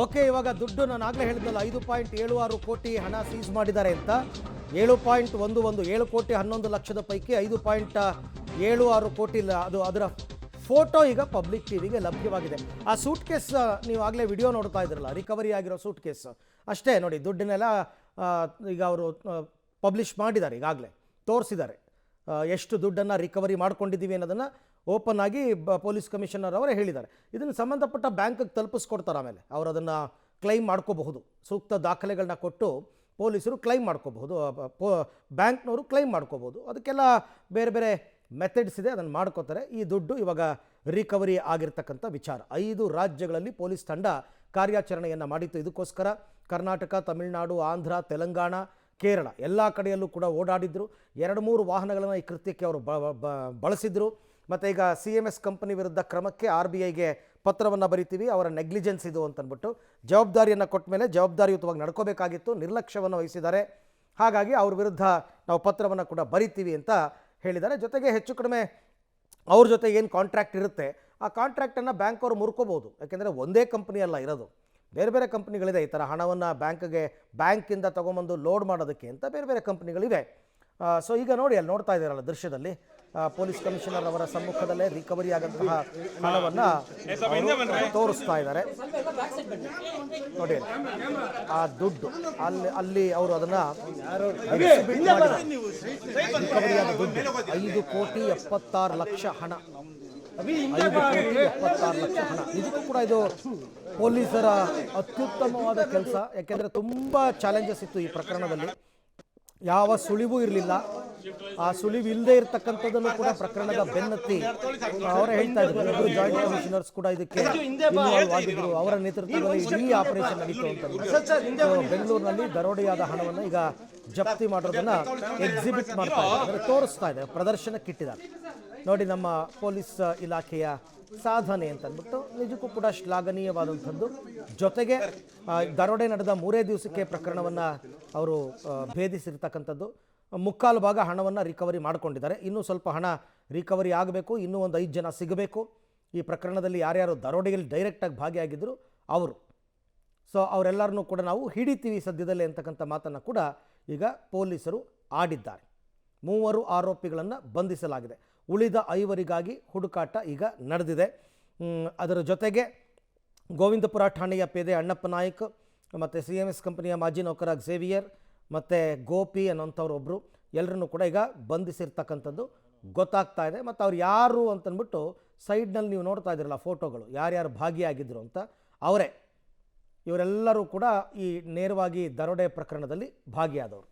Okay, ಇವಾಗ ದುಡ್ಡು ನಾನು ಆಗಲೇ ಹೇಳಿದ್ನಲ್ಲ 5.76 ಕೋಟಿ ಹಣ ಸೀಸ್ ಮಾಡಿದ್ದಾರೆ ಅಂತ. 7.11 7 ಕೋಟಿ 11 ಲಕ್ಷದ ಪೈಕಿ 5.76 ಕೋಟಿ ಅದು ಅದರ ಫೋಟೋ ಈಗ ಪಬ್ಲಿಕ್ ಟಿವಿಗೆ ಲಭ್ಯವಾಗಿದೆ. ಆ ಸೂಟ್ ಕೇಸ್ ನೀವು ಆಗಲೇ ವಿಡಿಯೋ ನೋಡ್ತಾ ಇದ್ರಲ್ಲ, ರಿಕವರಿ ಆಗಿರೋ ಸೂಟ್ ಕೇಸ್ ಅಷ್ಟೇ ನೋಡಿ. ದುಡ್ಡನ್ನೆಲ್ಲ ಈಗ ಅವರು ಪಬ್ಲಿಷ್ ಮಾಡಿದ್ದಾರೆ, ಈಗಾಗಲೇ ತೋರಿಸಿದ್ದಾರೆ ಎಷ್ಟು ದುಡ್ಡನ್ನು ರಿಕವರಿ ಮಾಡ್ಕೊಂಡಿದ್ದೀವಿ ಅನ್ನೋದನ್ನು ಓಪನ್ ಆಗಿ ಪೊಲೀಸ್ ಕಮಿಷನರ್ ಅವರೇ ಹೇಳಿದ್ದಾರೆ. ಇದನ್ನು ಸಂಬಂಧಪಟ್ಟ ಬ್ಯಾಂಕಿಗೆ ತಲುಪಿಸ್ಕೊಡ್ತಾರೆ, ಆಮೇಲೆ ಅವರು ಅದನ್ನು ಕ್ಲೈಮ್ ಮಾಡ್ಕೋಬಹುದು. ಸೂಕ್ತ ದಾಖಲೆಗಳನ್ನ ಕೊಟ್ಟು ಪೊಲೀಸರು ಕ್ಲೈಮ್ ಮಾಡ್ಕೋಬಹುದು, ಬ್ಯಾಂಕ್ನವರು ಕ್ಲೈಮ್ ಮಾಡ್ಕೋಬಹುದು. ಅದಕ್ಕೆಲ್ಲ ಬೇರೆ ಬೇರೆ ಮೆಥಡ್ಸ್ ಇದೆ, ಅದನ್ನು ಮಾಡ್ಕೋತಾರೆ. ಈ ದುಡ್ಡು ಇವಾಗ ರಿಕವರಿ ಆಗಿರ್ತಕ್ಕಂಥ ವಿಚಾರ. 5 ರಾಜ್ಯಗಳಲ್ಲಿ ಪೊಲೀಸ್ ತಂಡ ಕಾರ್ಯಾಚರಣೆಯನ್ನು ಮಾಡಿತ್ತು. ಇದಕ್ಕೋಸ್ಕರ ಕರ್ನಾಟಕ, ತಮಿಳುನಾಡು, ಆಂಧ್ರ, ತೆಲಂಗಾಣ, ಕೇರಳ ಎಲ್ಲ ಕಡೆಯಲ್ಲೂ ಕೂಡ ಓಡಾಡಿದ್ರು. 2-3 ವಾಹನಗಳನ್ನು ಈ ಕೃತ್ಯಕ್ಕೆ ಅವರು ಬಳಸಿದ್ರು. ಮತ್ತು ಈಗ CMS ಕಂಪನಿ ವಿರುದ್ಧ ಕ್ರಮಕ್ಕೆ RBIಗೆ ಪತ್ರವನ್ನು ಬರಿತೀವಿ, ಅವರ ನೆಗ್ಲಿಜೆನ್ಸ್ ಇದು ಅಂತಂದ್ಬಿಟ್ಟು ಜವಾಬ್ದಾರಿಯನ್ನು ಕೊಟ್ಟ ಮೇಲೆ ಜವಾಬ್ದಾರಿಯುತವಾಗಿ ನಡ್ಕೋಬೇಕಾಗಿತ್ತು, ನಿರ್ಲಕ್ಷ್ಯವನ್ನು ವಹಿಸಿದ್ದಾರೆ. ಹಾಗಾಗಿ ಅವ್ರ ವಿರುದ್ಧ ನಾವು ಪತ್ರವನ್ನು ಕೂಡ ಬರಿತೀವಿ ಅಂತ ಹೇಳಿದ್ದಾರೆ. ಜೊತೆಗೆ ಹೆಚ್ಚು ಕಡಿಮೆ ಅವ್ರ ಜೊತೆ ಏನು ಕಾಂಟ್ರಾಕ್ಟ್ ಇರುತ್ತೆ ಆ ಕಾಂಟ್ರಾಕ್ಟನ್ನು ಬ್ಯಾಂಕ್ ಅವರು ಮುರ್ಕೋಬೋದು. ಯಾಕೆಂದರೆ ಒಂದೇ ಕಂಪ್ನಿ ಅಲ್ಲ ಇರೋದು, ಬೇರೆ ಬೇರೆ ಕಂಪ್ನಿಗಳಿದೆ. ಈ ಥರ ಹಣವನ್ನು ಬ್ಯಾಂಕಿಂದ ತೊಗೊಂಬಂದು ಲೋಡ್ ಮಾಡೋದಕ್ಕೆ ಅಂತ ಬೇರೆ ಬೇರೆ ಕಂಪ್ನಿಗಳಿವೆ. ಸೊ ಈಗ ನೋಡಿ, ಅಲ್ಲಿ ನೋಡ್ತಾ ಇದ್ದೀರಲ್ಲ ದೃಶ್ಯದಲ್ಲಿ, ಪೊಲೀಸ್ ಕಮಿಷನರ್ ಅವರ ಸಮ್ಮುಖದಲ್ಲೇ ರಿಕವರಿ ಆದಂತಹ ಹಣವನ್ನು ತೋರಿಸ್ತಾ ಇದ್ದಾರೆ ನೋಡಿ. ಆ ದುಡ್ಡು ಅಲ್ಲಿ ಅವರು ಅದನ್ನು ರಿಕವರಿ ಆದ ದುಡ್ಡು 5.76 ಲಕ್ಷ ಹಣ. 5.76 ಲಕ್ಷ ಹಣ. ಇದಕ್ಕೂ ಕೂಡ ಇದು ಪೊಲೀಸರ ಅತ್ಯುತ್ತಮವಾದ ಕೆಲಸ. ಯಾಕೆಂದರೆ ತುಂಬ ಚಾಲೆಂಜಸ್ ಇತ್ತು ಈ ಪ್ರಕರಣದಲ್ಲಿ, ಯಾವ ಸುಳಿವು ಇರಲಿಲ್ಲ. ಆ ಸುಳಿವು ಇಲ್ಲದೆ ಇರತಕ್ಕಂಥದ್ದನ್ನು ಕೂಡ ಪ್ರಕರಣದ ಬೆನ್ನತ್ತಿ ಅವರೇ ಹೇಳ್ತಾ ಇದ್ರು. ಇಬ್ಬರು ಜಾಯಿಂಟ್ ಕಮಿಷನರ್ಸ್ ಕೂಡ ಇದಕ್ಕೆ ಇನ್ವಾಲ್ವ್ ಆಗಿದ್ರು, ಅವರ ನೇತೃತ್ವದಲ್ಲಿ ಇಡೀ ಆಪರೇಷನ್ ನಡೀತು ಅಂತ. ಬೆಂಗಳೂರಿನಲ್ಲಿ ದರೋಡೆಯಾದ ಹಣವನ್ನು ಈಗ ಜಪ್ತಿ ಮಾಡೋದನ್ನ ಎಕ್ಸಿಬಿಟ್ ಮಾಡ್ತಾ ಇದ್ದಾರೆ, ತೋರಿಸ್ತಾ ಇದೆ, ಪ್ರದರ್ಶನಕ್ಕಿಟ್ಟಿದ್ದಾರೆ ನೋಡಿ. ನಮ್ಮ ಪೊಲೀಸ್ ಇಲಾಖೆಯ ಸಾಧನೆ ಅಂತಂದ್ಬಿಟ್ಟು ನಿಜಕ್ಕೂ ಕೂಡ ಶ್ಲಾಘನೀಯವಾದಂಥದ್ದು. ಜೊತೆಗೆ ದರೋಡೆ ನಡೆದ 3 ದಿವಸಕ್ಕೆ ಪ್ರಕರಣವನ್ನು ಅವರು ಭೇದಿಸಿರ್ತಕ್ಕಂಥದ್ದು. 3/4 ಭಾಗ ಹಣವನ್ನು ರಿಕವರಿ ಮಾಡಿಕೊಂಡಿದ್ದಾರೆ. ಇನ್ನೂ ಸ್ವಲ್ಪ ಹಣ ರಿಕವರಿ ಆಗಬೇಕು, ಇನ್ನೂ ಒಂದು 5 ಜನ ಸಿಗಬೇಕು ಈ ಪ್ರಕರಣದಲ್ಲಿ. ಯಾರ್ಯಾರು ದರೋಡೆಯಲ್ಲಿ ಡೈರೆಕ್ಟಾಗಿ ಭಾಗಿಯಾಗಿದ್ದರು ಅವರು. ಸೊ ಅವರೆಲ್ಲರನ್ನೂ ಕೂಡ ನಾವು ಹಿಡಿತೀವಿ ಸದ್ಯದಲ್ಲೇ ಅಂತಕ್ಕಂಥ ಮಾತನ್ನು ಕೂಡ ಈಗ ಪೊಲೀಸರು ಆಡಿದ್ದಾರೆ. 3 ಆರೋಪಿಗಳನ್ನು ಬಂಧಿಸಲಾಗಿದೆ. ಉಳಿದ 5 ಹುಡುಕಾಟ ಈಗ ನಡೆದಿದೆ. ಅದರ ಜೊತೆಗೆ ಗೋವಿಂದಪುರ ಠಾಣೆಯ ಪೇದೆ ಅಣ್ಣಪ್ಪ ನಾಯ್ಕ್ ಮತ್ತು CMS ಕಂಪನಿಯ ಮಾಜಿ ನೌಕರ ಝೇವಿಯರ್ ಮತ್ತು ಗೋಪಿ ಅನ್ನೋಂಥವ್ರೊಬ್ಬರು ಎಲ್ಲರನ್ನೂ ಕೂಡ ಈಗ ಬಂಧಿಸಿರ್ತಕ್ಕಂಥದ್ದು ಗೊತ್ತಾಗ್ತಾ ಇದೆ. ಮತ್ತು ಅವ್ರು ಯಾರು ಅಂತಂದ್ಬಿಟ್ಟು ಸೈಡ್ನಲ್ಲಿ ನೀವು ನೋಡ್ತಾ ಇದ್ದೀರಲ್ಲ ಫೋಟೋಗಳು, ಯಾರ್ಯಾರು ಭಾಗಿಯಾಗಿದ್ದರು ಅಂತ, ಅವರೇ ಇವರೆಲ್ಲರೂ ಕೂಡ ಈ ನೇರವಾಗಿ ದರೋಡೆ ಪ್ರಕರಣದಲ್ಲಿ ಭಾಗಿಯಾದವರು.